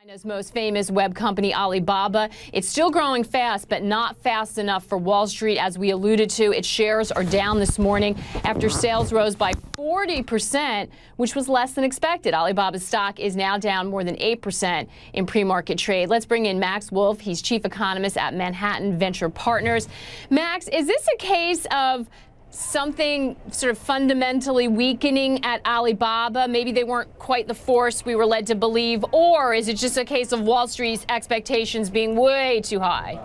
China's most famous web company, Alibaba. It's still growing fast, but not fast enough for Wall Street. As we alluded to, its shares are down this morning after sales rose by 40%, which was less than expected. Alibaba's stock is now down more than 8% in pre-market trade. Let's bring in Max Wolff. He's chief economist at Manhattan Venture Partners. Max, is this a case of something sort of fundamentally weakening at Alibaba? Maybe they weren't quite the force we were led to believe, or is it just a case of Wall Street's expectations being way too high?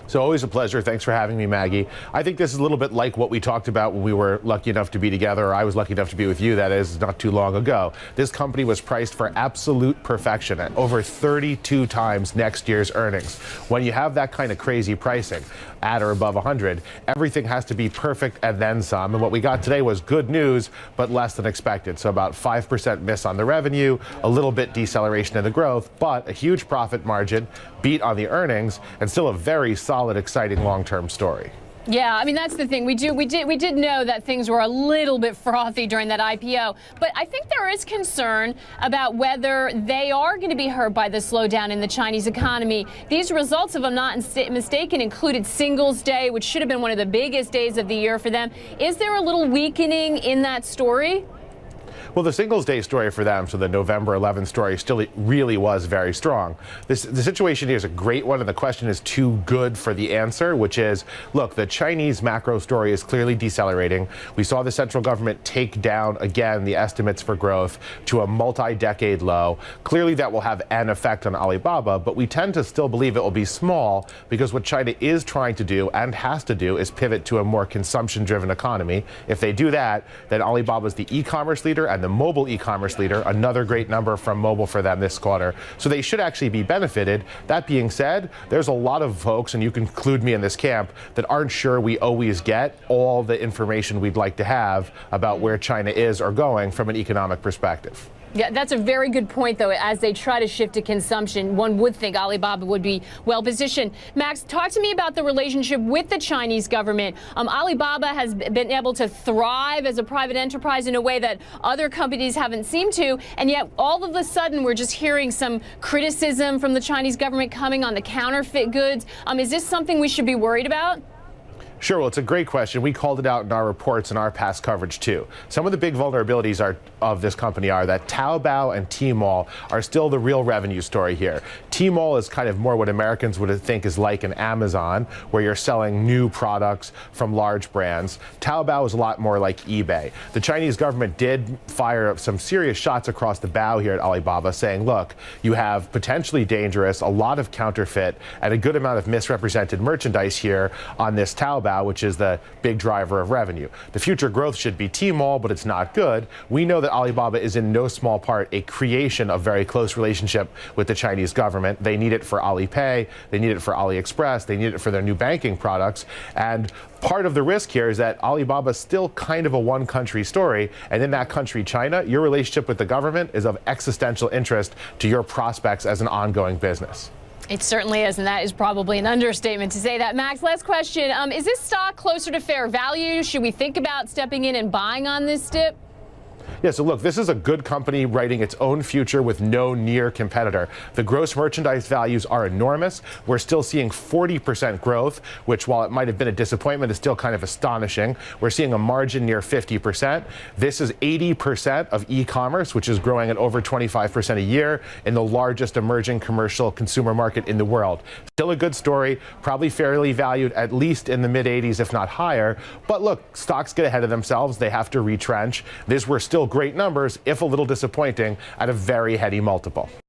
So always a pleasure. Thanks for having me, Maggie. I think this is a little bit like what we talked about when we were lucky enough to be together, or I was lucky enough to be with you, that is, not too long ago. This company was priced for absolute perfection at over 32 times next year's earnings. When you have that kind of crazy pricing, at or above 100, everything has to be perfect and then some. And what we got today was good news, but less than expected. So about 5% miss on the revenue, a little bit deceleration in the growth, but a huge profit margin, beat on the earnings, and still a very solid, exciting long-term story. Yeah, I mean, that's the thing. We did know that things were a little bit frothy during that IPO, but I think there is concern about whether they are going to be hurt by the slowdown in the Chinese economy. These results, if I'm not mistaken, included Singles' Day, which should have been one of the biggest days of the year for them. Is there a little weakening in that story? Well, the Singles' Day story for them, so the November 11th story, still really was very strong. The situation here is a great one, and the question is too good for the answer, which is, look, the Chinese macro story is clearly decelerating. We saw the central government take down, again, the estimates for growth to a multi-decade low. Clearly, that will have an effect on Alibaba, but we tend to still believe it will be small because what China is trying to do and has to do is pivot to a more consumption-driven economy. If they do that, then Alibaba is the e-commerce leader and the mobile e-commerce leader, another great number from mobile for them this quarter. So they should actually be benefited. That being said, there's a lot of folks, and you can include me in this camp, that aren't sure we always get all the information we'd like to have about where China is or going from an economic perspective. Yeah, that's a very good point, though. As they try to shift to consumption, one would think Alibaba would be well positioned. Max, talk to me about the relationship with the Chinese government. Alibaba has been able to thrive as a private enterprise in a way that other companies haven't seemed to, and yet all of a sudden we're just hearing some criticism from the Chinese government coming on the counterfeit goods. Is this something we should be worried about? Sure. Well, it's a great question. We called it out in our reports and our past coverage, too. Some of the big vulnerabilities of this company are that Taobao and Tmall are still the real revenue story here. Tmall is kind of more what Americans would think is like an Amazon, where you're selling new products from large brands. Taobao is a lot more like eBay. The Chinese government did fire some serious shots across the bow here at Alibaba, saying, look, you have potentially dangerous, a lot of counterfeit, and a good amount of misrepresented merchandise here on this Taobao, which is the big driver of revenue. The future growth should be Tmall, but it's not good. We know that Alibaba is in no small part a creation of very close relationship with the Chinese government. They need it for Alipay, they need it for AliExpress, they need it for their new banking products. And part of the risk here is that Alibaba is still kind of a one-country story, and in that country, China, your relationship with the government is of existential interest to your prospects as an ongoing business. It certainly is, and that is probably an understatement to say that. Max, last question. Is this stock closer to fair value? Should we think about stepping in and buying on this dip? Yeah, so look, this is a good company writing its own future with no near competitor. The gross merchandise values are enormous. We're still seeing 40% growth, which, while it might have been a disappointment, is still kind of astonishing. We're seeing a margin near 50%. This is 80% of e-commerce, which is growing at over 25% a year in the largest emerging commercial consumer market in the world. Still a good story, probably fairly valued at least in the mid-80s, if not higher. But look, stocks get ahead of themselves. They have to retrench. These were still great numbers, if a little disappointing, at a very heady multiple.